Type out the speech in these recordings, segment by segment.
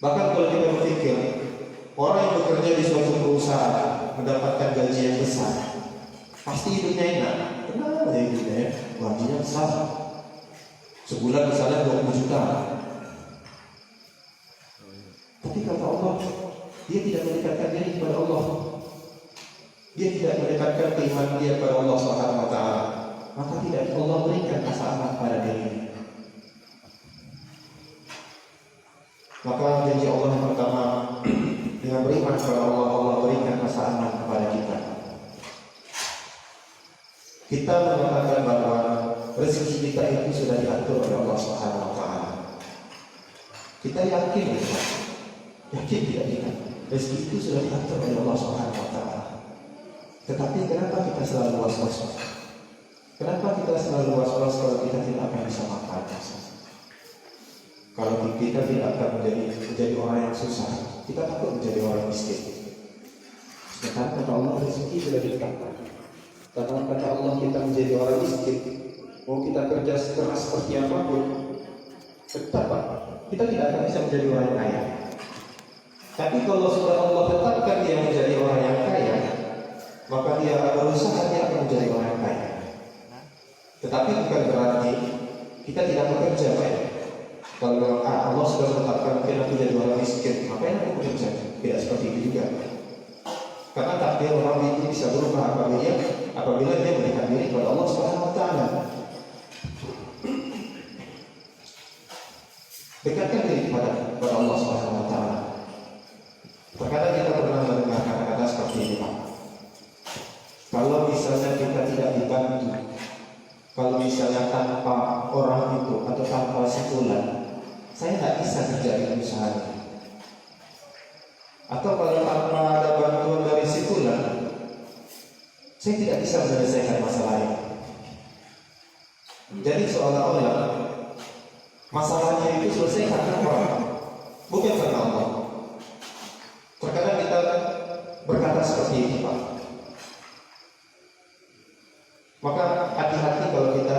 Bahkan kalau kita berpikir orang yang bekerja di suatu perusahaan mendapatkan gaji yang besar, pasti hidupnya enak. Kenapa ya hidupnya ya? Gajinya besar. Sebulan misalnya 20 juta. Tapi kata Allah, dia tidak mendekatkan diri kepada Allah. Dia tidak mendekatkan keimanan dia kepada Allah Subhanahu wa taala. Maka tidak Allah berikan kesabaran pada dirinya. Maka janji Allah yang pertama, dengan beriman kepada Allah, Allah berikan kesabaran kepada kita. Kita mengatakan bahwa rezeki kita itu sudah diatur oleh Allah Subhanahu wa taala. Kita yakin tidak kita? Rezeki itu sudah diatur oleh Allah Subhanahu wa taala. Tetapi kenapa kita selalu was-was? Kenapa kita selalu was-was kalau kita tidak akan bisa makan? Kalau kita tidak akan menjadi orang yang susah, kita takut menjadi orang miskin. Sedangkan kata Allah rezeki sudah ditetapkan. Karena kata Allah kita menjadi orang miskin, mau kita kerja keras seperti apapun, tetap kita tidak akan bisa menjadi orang yang kaya. Tapi kalau sudah Allah tetapkan dia menjadi orang yang kaya, maka dia akan berusaha dia akan menjadi orang yang kaya. Tetapi bukan berarti kita tidak bekerja, baik. Kalau Allah sudah menetapkan mungkin aku jadi orang miskin, ngapain aku bekerja? Tidak seperti itu juga. Karena takdir orang itu bisa berubah apabila dia mendekatkan diri kepada Allah Subhanahu wa taala. Dekatkan diri kepada Allah Subhanahu wa taala. Terkadang kita pernah mendengar kata-kata seperti ini, Pak. Kalau misalnya kita tidak dibantu, kalau misalnya tanpa orang itu atau tanpa sebulan, saya tidak bisa kerja di perusahaan. Atau kalau tanpa ada bantuan dari sebulan, saya tidak bisa menyelesaikan masalah ini. Jadi seolah-olah masalahnya itu selesai karena orang, bukan karena Allah. Terkadang kita berkata seperti ini, Pak. Maka hati-hati kalau kita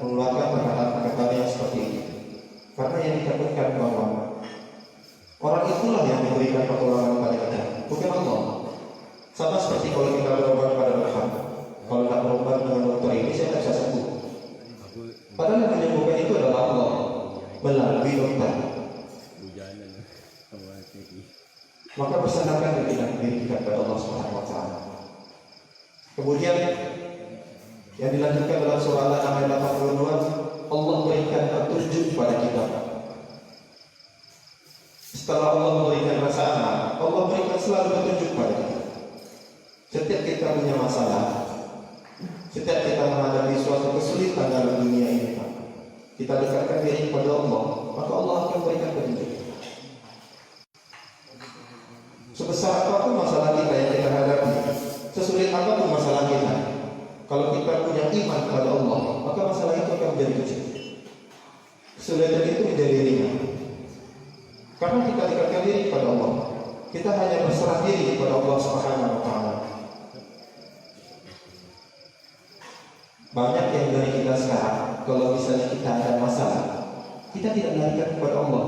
mengeluarkan perkataan-perkataan yang seperti ini. Karena yang ditakutkan bahwa orang itulah yang memberikan pertolongan kepada kita, bukan Allah. Sama seperti kalau kita berobat pada dokter. Kalau tidak berobat dengan dokter ini, saya tidak bisa sembuh. Padahal yang menyembuhkan itu adalah Allah melalui dokter. Maka bersandarkan diri kita kepada Allah Subhanahu wa taala. Kemudian yang dilanjutkan dalam surah Al-An'am ayat 82, Allah berikan petunjuk kepada kita. Setelah Allah memberikan rasa aman, Allah berikan selalu petunjuk kepada kita. Setiap kita punya masalah, setiap kita menghadapi suatu kesulitan dalam dunia ini, kita dekatkan diri kepada Allah, maka Allah akan berikan petunjuk. Sebesar apapun masalah kita yang kita hadapi, sesulit apapun masalah kita, kalau kita punya iman kepada Allah, maka masalah itu akan menjadi kecil. Kesulitan itu menjadi ringan. Karena kita dekatkan diri kepada Allah, kita hanya berserah diri kepada Allah Subhanahu wa taala. Banyak yang dari kita sekarang, kalau misalnya kita ada masalah, kita tidak melarikan kepada Allah.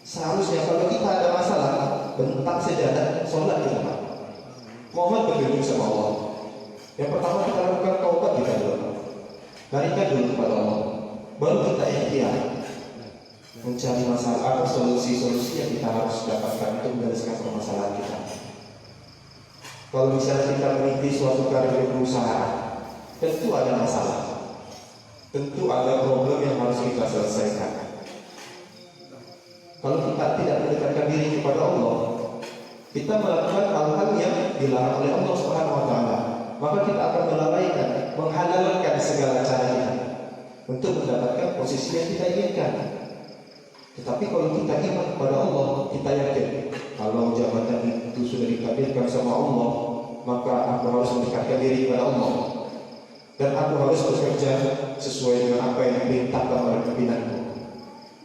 Seharusnya kalau kita ada masalah, bentak sejadah, sholat kita, Pak. Mohon berlindung sama Allah. Yang pertama kita lakukan taubat kita dulu. Larikan dulu kepada Allah. Baru kita ikhtiar mencari masalah atau solusi-solusi yang kita harus dapatkan untuk menyelesaikan permasalahan kita. Kalau misalnya kita merintis suatu karir di perusahaan, tentu ada masalah, tentu ada problem yang harus kita selesaikan. Kalau kita tidak mendekatkan diri kepada Allah, kita melakukan hal-hal yang dilarang oleh Allah Subhanahu wa taala, maka kita akan melalaikan, menghalalkan segala cara kita untuk mendapatkan posisi yang kita inginkan. Tetapi kalau kita iman kepada Allah, kita yakin kalau jabatan itu sudah ditakdirkan sama Allah, maka aku harus mendekatkan diri kepada Allah dan aku harus bekerja sesuai dengan apa yang diperintahkan oleh pimpinanku.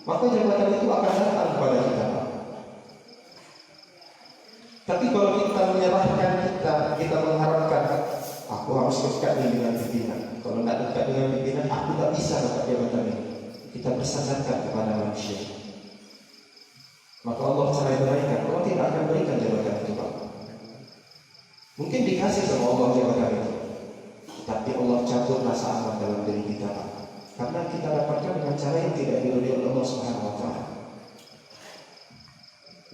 Maka jabatan itu akan datang kepada kita. Tapi kalau kita menyerahkan, kita mengharapkan aku harus dekat dengan pimpinan. Kalau tidak dekat dengan pimpinan, aku tak bisa dapat jabatan ini. Kita bersandarkan kepada manusia. maka Allah cerai-beraikan. Allah tidak akan berikan jabatan itu, Pak. Mungkin dikasih sama Allah jabatan itu, tapi Allah cabut rasa aman dalam diri kita, Pak. Karena kita dapatkan dengan cara yang tidak diridhoi oleh Allah Subhanahu wa taala.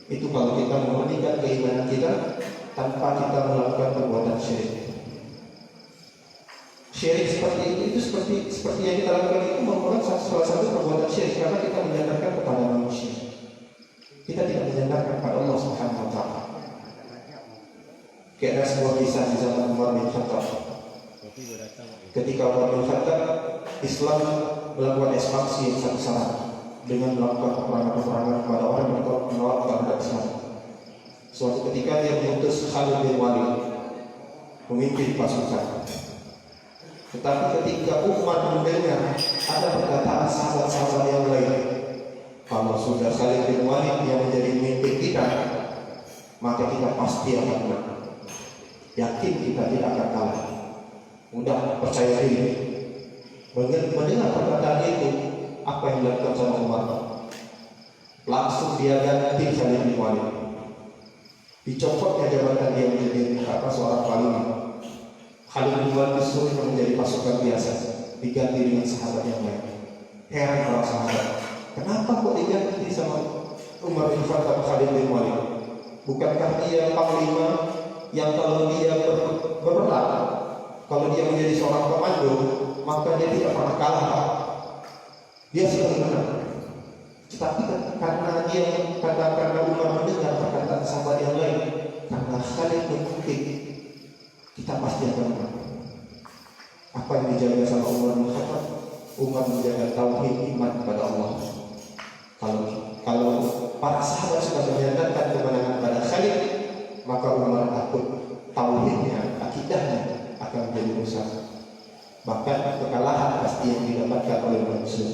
Itu kalau kita memurnikan keimanan kita tanpa kita melakukan perbuatan syirik. Syirik seperti itu seperti yang kita lakukan itu merupakan salah satu perbuatan syirik karena kita menyandarkan kepada manusia. Kita tidak menyandarkan kepada Allah Subhanahu wa taala. Kayak ada sebuah kisah di zaman Umar bin Khattab. Ketika Umar bin Khattab, Islam melakukan ekspansi yang sangat besar dengan melakukan peperangan-peperangan kepada orang yang menolak terhadap Islam. Suatu ketika dia mengutus Khalid bin Walid memimpin pasukan. Tetapi ketika Umar mendengar ada perkataan sahabat-sahabat yang lain, kalau sudah Khalid bin Walid yang menjadi pemimpin kita, maka kita pasti akan menang. Yakin kita tidak akan kalah. Mudah percaya diri. Mendengar perkataan itu, apa yang dilakukan sama Umar? Langsung dia ganti Khalid bin Walid. Dicopotnya jabatan dia menjadi seorang panglima. Khalid bin Walid disuruh menjadi pasukan biasa, diganti dengan sahabat yang lain. Heran para sahabat, kenapa kok diganti sama Umar bin Khattab Khalid bin Walid? Bukankah dia panglima yang kalau dia berperang, kalau dia menjadi seorang komando, maka dia tidak pernah kalah. Dia selalu menang. Tetapi karena Umar mendengar perkataan sahabat yang lain, karena Khalid mungkin kita pasti akan menang. Apa yang dijaga sama Umar bin Khattab? Umar menjaga tauhid iman kepada Allah. Kalau para sahabat sudah menyandarkan kemenangan pada Khalid, maka Umar takut tauhidnya, akidahnya akan menjadi rusak. Bahkan kekalahan pasti yang didapatkan oleh manusia.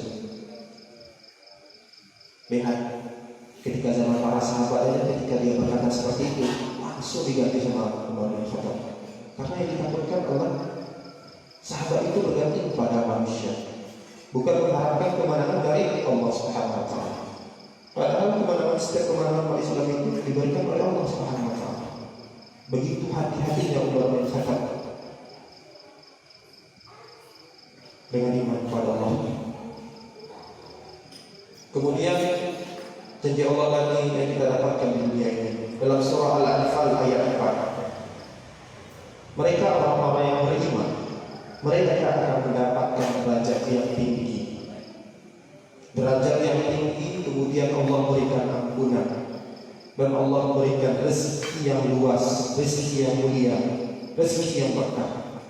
Lihat, ketika zaman para sahabat aja, ketika dia berkata seperti itu, langsung diganti sama Umar bin Khattab. Karena yang ditakutkan oleh sahabat itu berganti kepada manusia, bukan mengharapkan kemenangan dari Allah Subhanahu wa taala. Padahal setiap kemenangan Islam itu diberikan oleh Allah Subhanahu wa taala. Begitu hati-hatinya Umar bin Khattab dengan iman kepada Allah. Kemudian janji Allah lagi yang kita dapatkan di dunia ini dalam surah Al-Anfal ayat 4. Mereka orang-orang yang beriman, mereka akan mendapatkan derajat yang tinggi. Derajat yang tinggi, kemudian Allah berikan ampunan, dan Allah berikan rezeki yang luas, rezeki yang mulia, rezeki yang berkah.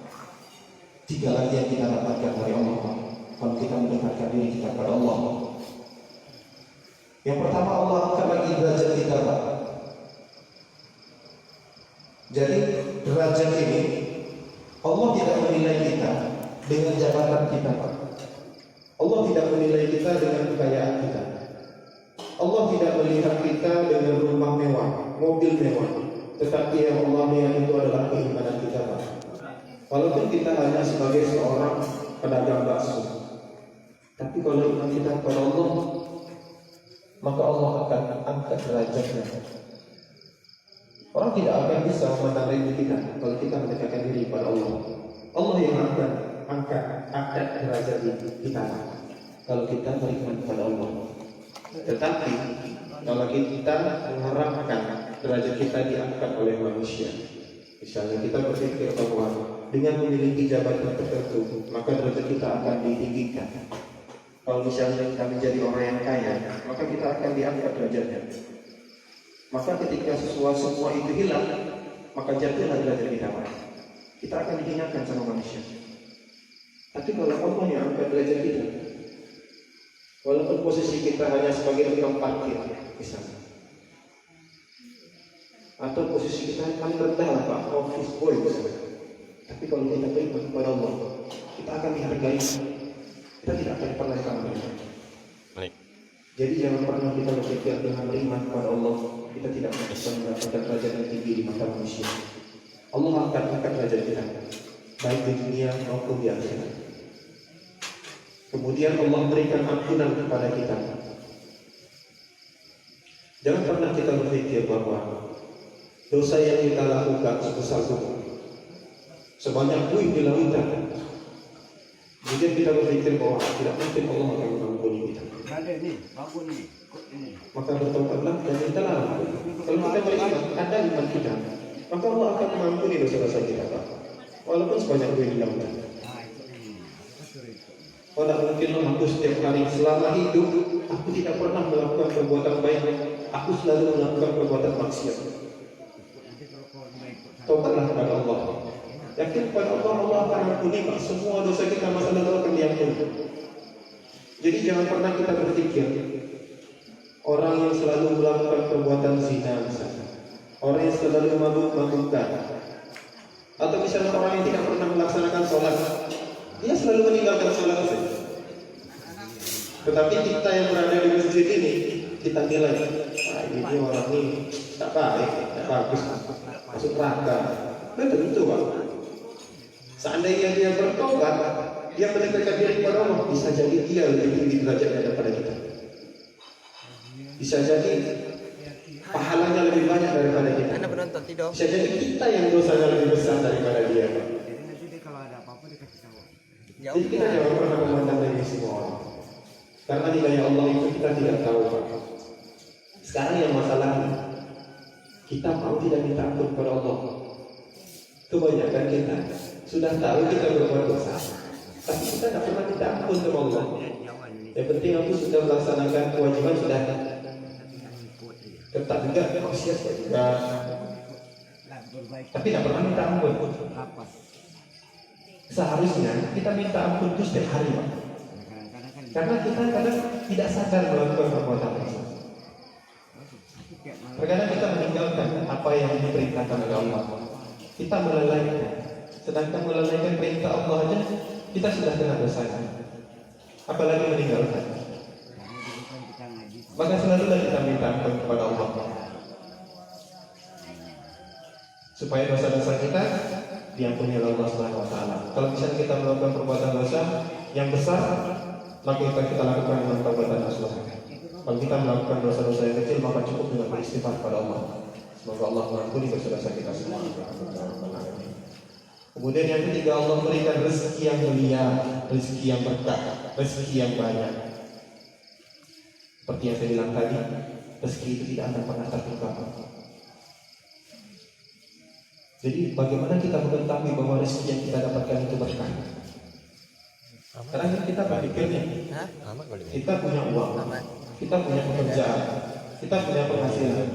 Tiga lagi yang kita dapatkan dari Allah kalau kita mendekatkan diri kita kepada Allah. Yang pertama, Allah angkat lagi derajat kita, Pak. Jadi derajat ini Allah tidak menilai kita dengan jabatan kita, Pak. Allah tidak menilai kita dengan kekayaan kita. Allah tidak melihat kita dengan rumah mewah, mobil mewah. Tetapi yang Allah lihat itu adalah keimanan kita, Pak. Walaupun kita hanya sebagai seorang pedagang bakso, tapi kalau iman kita kepada Allah, maka Allah akan angkat derajatnya. Orang tidak akan bisa memandang rendah kita kalau kita mendekatkan diri kepada Allah. Allah yang akan angkat derajat kita kalau kita beriman kepada Allah. Tetapi kalau kita mengharapkan derajat kita diangkat oleh manusia, misalnya kita berpikir bahwa dengan memiliki jabatan tertentu maka derajat kita akan ditinggikan. Kalau misalnya kita menjadi orang yang kaya, maka kita akan diangkat derajatnya. Maka ketika semua itu hilang, maka jatuhlah derajat kita. Kita akan dihinakan sama manusia. Tapi kalau Allah yang angkat derajat kita, walaupun posisi kita hanya sebagai tukang parkir, misalnya, atau posisi kita paling rendah lah, Pak, office boy misalnya. Tapi kalau kita beriman kepada Allah, kita akan dihargai. Kita tidak akan pernah kalah. Baik. Jadi jangan pernah kita berpikir dengan beriman kepada Allah kita tidak bisa mendapatkan derajat yang tinggi di mata manusia. Allah akan angkat derajat kita, baik di dunia maupun di akhirat. Kemudian Allah berikan ampunan kepada kita. Jangan pernah kita berpikir bahwa dosa yang kita lakukan sebesar gunung, sebanyak buih di lautan, kemudian kita berpikir bahwa tidak mungkin Allah akan mengampuni kita. Maka bertobatlah dan mintalah ampun. Kalau kita beriman, ada iman kita, maka Allah akan mengampuni dosa-dosa kita, walaupun sebanyak buih di lautan. Tidak mungkin aku setiap hari selama hidup aku tidak pernah melakukan perbuatan baik, aku selalu melakukan perbuatan maksiat. Taubatlah kepada Allah. Yakin kepada Allah, Allah akan mengampuni semua dosa kita, masa lalu akan diampuni. Jadi jangan pernah kita berpikir orang yang selalu melakukan perbuatan zina misalnya, orang yang selalu mabuk-mabukan, atau misalnya orang yang tidak pernah melaksanakan sholat, dia selalu meninggalkan sholat saja. Tetapi kita yang berada di masjid ini, kita nilai, ini orang ini tak baik, tak bagus, masuk neraka. Betul itu Pak. Seandainya dia bertobat, dia mendekatkan diri kepada Allah, bisa jadi dia lebih tinggi derajatnya daripada kita. Bisa jadi pahalanya lebih banyak daripada kita. Bisa jadi kita yang dosanya lebih besar daripada dia. Jadi kita jangan pernah memandang dari semua orang, karena nilai Allah itu kita tidak tahu. Sekarang yang masalahnya, kita mau tidak minta ampun kepada Allah. Kebanyakan kita sudah tahu kita berbuat dosa, tapi kita tidak pernah minta ampun kepada Allah. Yang penting aku sudah melaksanakan kewajiban, sudah ketat juga, maksiat juga, tapi tidak pernah minta ampun. Seharusnya kita minta ampun itu setiap hari, Pak. Karena kita kadang tidak sadar melakukan perbuatan dosa. Terkadang kita meninggalkan apa yang diperintahkan oleh Allah. Kita melalaikan. Sedangkan melalaikan perintah Allah aja kita sudah kena dosanya, apalagi meninggalkan. Maka selalulah kita minta ampun kepada Allah, supaya dosa-dosa kita diampuni oleh Allah Subhanahu wa taala. Kalau misalnya kita melakukan perbuatan dosa yang besar, maka kita lakukan dengan perbuatan dosa. Kalau kita melakukan dosa-dosa yang kecil, maka cukup dengan beristighfar kepada Allah. Semoga Allah mengampuni dosa-dosa kita semua. Kemudian yang ketiga, Allah berikan rezeki yang mulia, rezeki yang berkah, rezeki yang banyak. Seperti yang saya bilang tadi, rezeki itu tidak akan pernah tertukar. Jadi bagaimana kita mengetahui bahwa rezeki yang kita dapatkan itu berkah? Karena kita berpikirnya, kita punya uang, kita punya pekerjaan, kita punya penghasilan.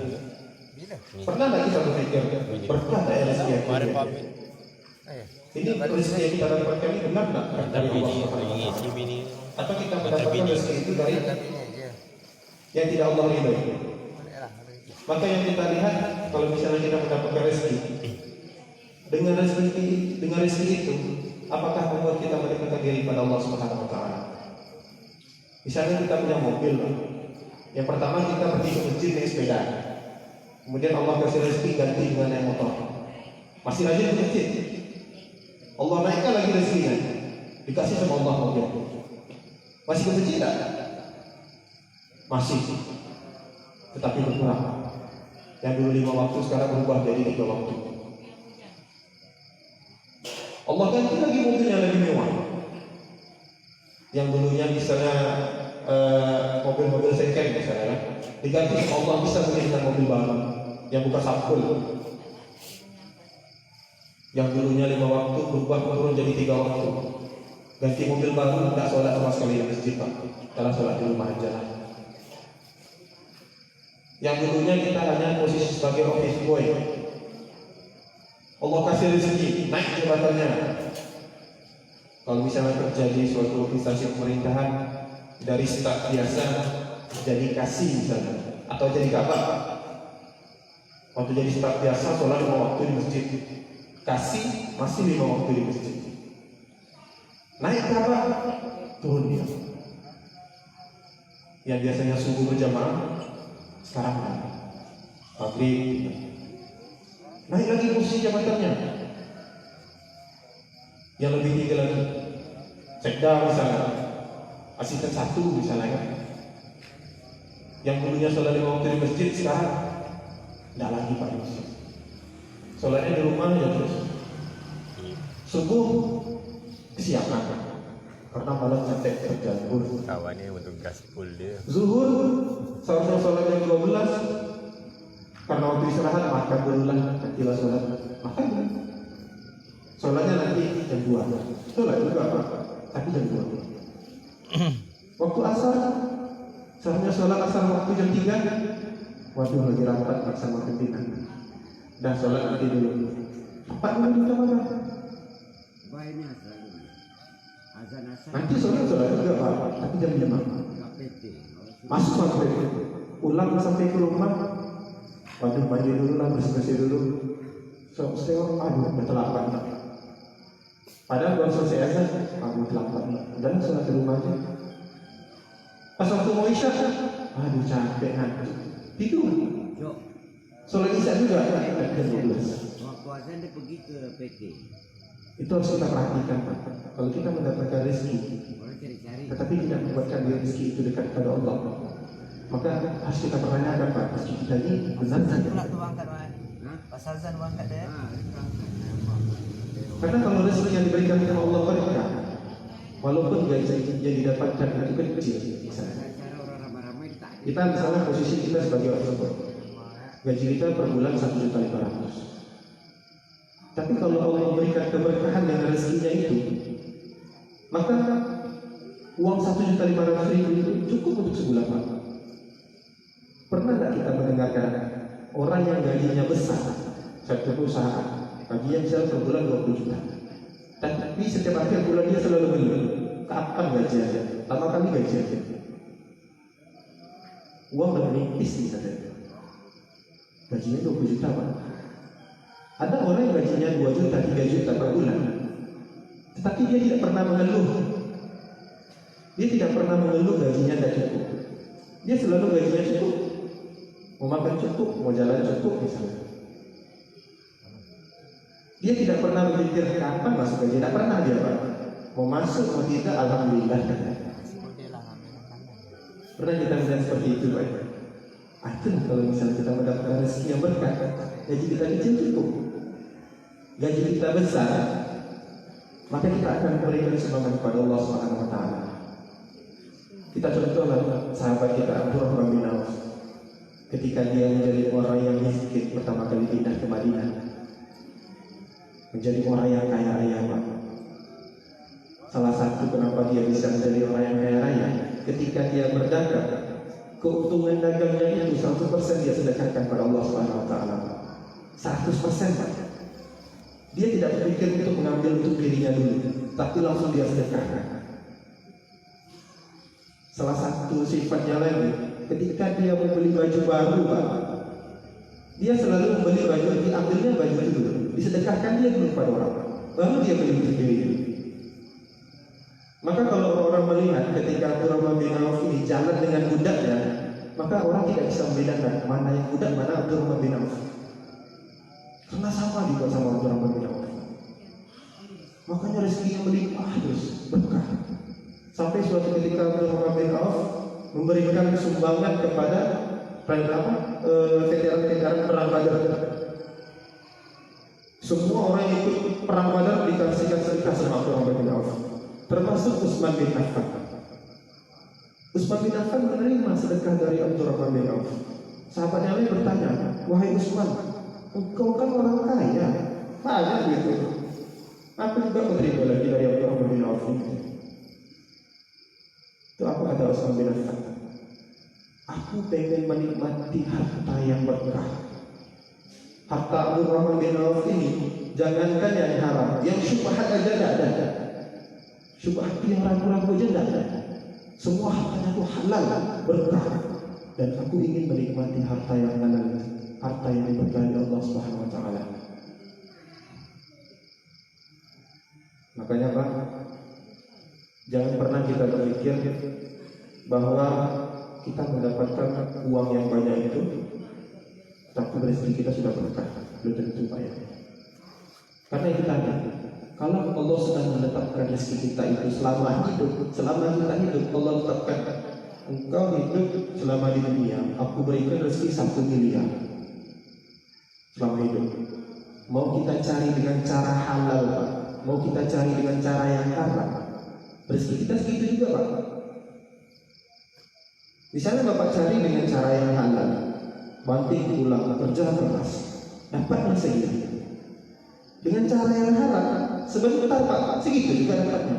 Pernah nggak kita berpikir berkah dari rezeki yang kita dapatkan? Ini rezeki yang kita dapatkan ini benar nggak dari Allah? Atau kita mendapatkan rezeki itu dari yang tidak Allah ridhoi? Maka yang kita lihat, kalau misalnya kita mendapatkan rezeki, dengan rezeki itu, apakah membuat kita mendekatkan diri pada Allah Subhanahu wa taala? Misalnya kita punya mobil, yang pertama kita pergi ke masjid naik sepeda, kemudian Allah kasih rezeki ganti dengan naik motor, masih rajin ke masjid, Allah naikkan lagi rezekinya, dikasih sama Allah mobil, masih ke masjid tak? Masih, tetapi berkurang. Yang dulu 5 waktu sekarang berubah jadi 3 waktu. Allah ganti lagi mobil yang lebih mewah. Yang dulunya misalnya mobil-mobil second misalnya, diganti Allah bisa beli dengan mobil baru yang bukan sampul. Yang dulunya 5 waktu berubah turun jadi 3 waktu. Ganti mobil baru, tidak sholat sama sekali di masjid, Pak. Karena sholat di rumah aja lah. Yang dulunya kita hanya posisi sebagai office boy, Allah kasih rezeki, naik jabatannya. Kalau misalnya terjadi suatu instansi pemerintahan, dari staf biasa jadi kasih misalnya, atau jadi kabar. Waktu jadi staf biasa, sholat 5 waktu di masjid, kasih masih 5 waktu di masjid. Naik kabar, turun dia. Yang biasanya subuh berjamaah, sekarang maghrib. Naik lagi kursi jabatannya, yang lebih tinggi lagi, sekda misalnya, asisten 1 misalnya kan. Yang dulunya sholat 5 waktu di masjid, sekarang tidak lagi Pak di masjid. Sholatnya di rumah ya terus. Subuh kesiapan karena malam capek terganggu. Kawannya untuk gaspol dia. Zuhur seharusnya sholat jam 12 karena waktu istirahat makan dulu lah, nantilah sholat makan. Sholatnya nanti jam 2. Sholat juga Pak, tapi jam 2. Waktu asar seharusnya sholat asar waktu jam 3. Waduh lagi rapat sama pimpinan. Dan sholat nanti dulu. Pak dulu kita makan. Baiknya selalu azan asar. Nanti sholat juga Pak, tapi jam 5. Masuk maghrib, pulang sampai ke rumah. Waduh mandi dulu lah, bersih-bersih dulu. Aduh terlambat. Padahal baru selesai azan, aduh terlambat. Dan sholat di rumah aja. Pas waktu mau isya, aduh capek ngantuk. Tidur. Sholat isya juga jam 12. Waktu azan dia pergi ke PT. Itu harus kita perhatikan Pak. Kalau kita mendapatkan rezeki, Orang cari-cari. tetapi tidak membuatkan diri rezeki itu dekat kepada Allah, maka harus kita pertanyakan Pak, rezeki kita ini benar Azan tidak? pula tu angkat Wan. Pas azan tu angkat dia. Karena kalau rezeki yang diberikan oleh Allah berkah, walaupun gaji yang didapatkan itu kecil, misalnya Cara orang ramai-ramai tak ada. kita misalnya posisi kita sebagai orang tua, gaji kita per bulan 1.500.000. Tapi kalau Allah memberikan keberkahan dengan rezekinya itu, maka uang 1.500.000 itu cukup untuk sebulan Pak. Pernah tidak kita mendengarkan orang yang gajinya besar, satu perusahaan, gajinya misalnya per bulan 20 juta, tapi setiap akhir bulan dia selalu mengeluh, kapan gaji aja, lama kali gaji aja. Uang udah menipis nih katanya, gajinya 20 juta Pak. Ada orang yang gajinya 2 juta, 3 juta per bulan, tetapi dia tidak pernah mengeluh. Dia tidak pernah mengeluh gajinya tidak cukup. Dia selalu gajinya cukup. Mau makan cukup, mau jalan cukup misalnya. Dia tidak pernah berpikir kapan masuk gaji, tidak pernah dia Pak. Mau masuk, mau tidak, alhamdulillah. Pernah kita melihat seperti itu Pak? Itulah kalau misalnya kita mendapatkan rezeki yang berkah, gaji kita kecil cukup, gaji kita besar, maka kita akan memberikan sumbangan kepada Allah Subhanahu Wa Taala. Kita contohlah sahabat kita Abdurrahman bin Auf, ketika dia menjadi orang yang miskin pertama kali pindah ke Madinah, menjadi orang yang kaya raya Pak. Salah satu kenapa dia bisa menjadi orang yang kaya raya, ketika dia berdagang, keuntungan dagangnya itu 100% dia sedekahkan pada Allah Subhanahu Wa Taala. 100% Pak. Dia tidak berpikir untuk mengambil untuk dirinya dulu, tapi langsung dia sedekahkan. Salah satu sifatnya lagi, ketika dia membeli baju baru Pak, dia selalu membeli baju, diambilnya baju itu dulu, disedekahkan dia dulu pada orang, baru dia beli untuk diri. Maka kalau orang melihat ketika Abdurrahman bin Auf ini jalan dengan budaknya, maka orang tidak bisa membedakan mana yang budak, mana Abdurrahman bin Auf. Karena sama juga sama Abdurrahman bin Auf. Makanya rezekinya melimpah terus, berkah. Sampai suatu ketika Abdurrahman bin Auf memberikan sumbangan kepada veteran-veteran perang Badar. Semua orang yang ikut perang Badar dikasihkan sedekah sama Abdurrahman bin Auf, termasuk Utsman bin Affan. Utsman bin Affan menerima sedekah dari Abdurrahman bin Auf. Sahabatnya lain bertanya, wahai Utsman, engkau kan orang kaya, banyak gitu. Aku juga menerima lagi dari Abdurrahman bin Auf. Itu apa kata Utsman bin Affan? Aku pengen menikmati harta yang berkah. Harta Abdurrahman bin Auf ini, jangankan yang haram, yang syubhat aja tidak ada. Syubhat yang ragu-ragu aja tidak ada. Semua hartanya itu halal, berkah. Dan aku ingin menikmati harta yang halal, harta yang diberkahi Allah Subhanahu Wa Taala. Makanya Pak, jangan pernah kita berpikir bahwa kita mendapatkan uang yang banyak itu, tapi rezeki kita sudah berkah. Belum tentu Pak ya. Karena itu tadi, kalau Allah sudah menetapkan rezeki kita itu selama kita hidup, Allah tetapkan engkau hidup selama di dunia, aku berikan rezeki 1 miliar selama hidup. Mau kita cari dengan cara halal, Pak? Mau kita cari dengan cara yang haram? Rezeki kita segitu juga, Pak. Misalnya Bapak cari dengan cara yang halal, banting tulang, kerja keras, dapatnya segitu. Dengan cara yang haram, sebentar Pak, segitu juga dapatnya.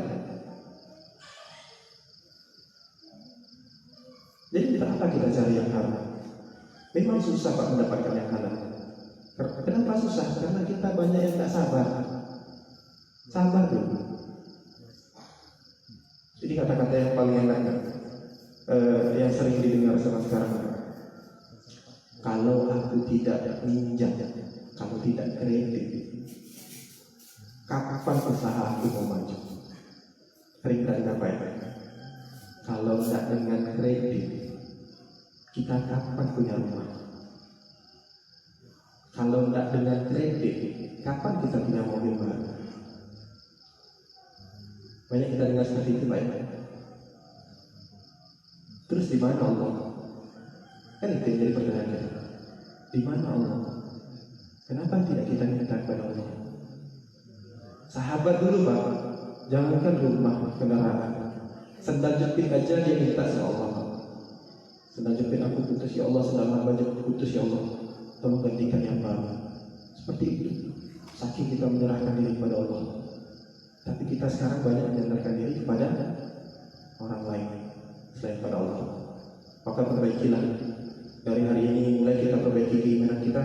Jadi kenapa kita cari yang haram? Memang susah Pak mendapatkan yang halal. Kenapa susah? Karena kita banyak yang tak sabar. Sabar dulu. Jadi kata-kata yang paling enak, yang sering didengar sama sekarang, kalau aku tidak minjam, kalau tidak kredit, kapan usaha aku mau maju? Sering kali apa ya? Kalau tidak dengan kredit, kita kapan punya rumah? Kalau tidak dengan kredit, kapan kita punya mobil baru? Banyak kita dengar seperti itu, Pak. Terus di mana Allah? Kan itu yang jadi pertanyaan kita. Di mana Allah? Kenapa tidak kita minta kepada Allah? Sahabat dulu, Pak, jangankan rumah, kendaraan, sendal jepit aja dia minta sama Allah. Sendal jepit aku putus ya Allah, sendal baju aku putus ya Allah, tolong gantikan yang baru. Seperti itu. Saking kita menyerahkan diri kepada Allah. Tapi kita sekarang banyak menyerahkan diri kepada orang lain selain pada Allah. Maka perbaikilah. Dari hari ini mulai kita perbaiki keimanan kita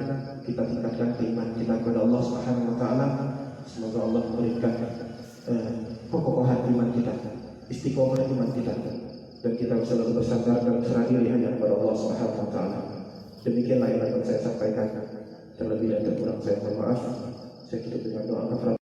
tingkatkan keimanan kita kepada Allah Subhanahu wa taala. Semoga Allah memberikan kokohan iman kita, istiqomah iman kita, dan kita bisa selalu bersandar dan berserah diri hanya kepada Allah Subhanahu wa taala. Demikianlah yang dapat saya sampaikan. Terlebih dan terkurang saya mohon maaf. Saya tutup dengan doa kafaratul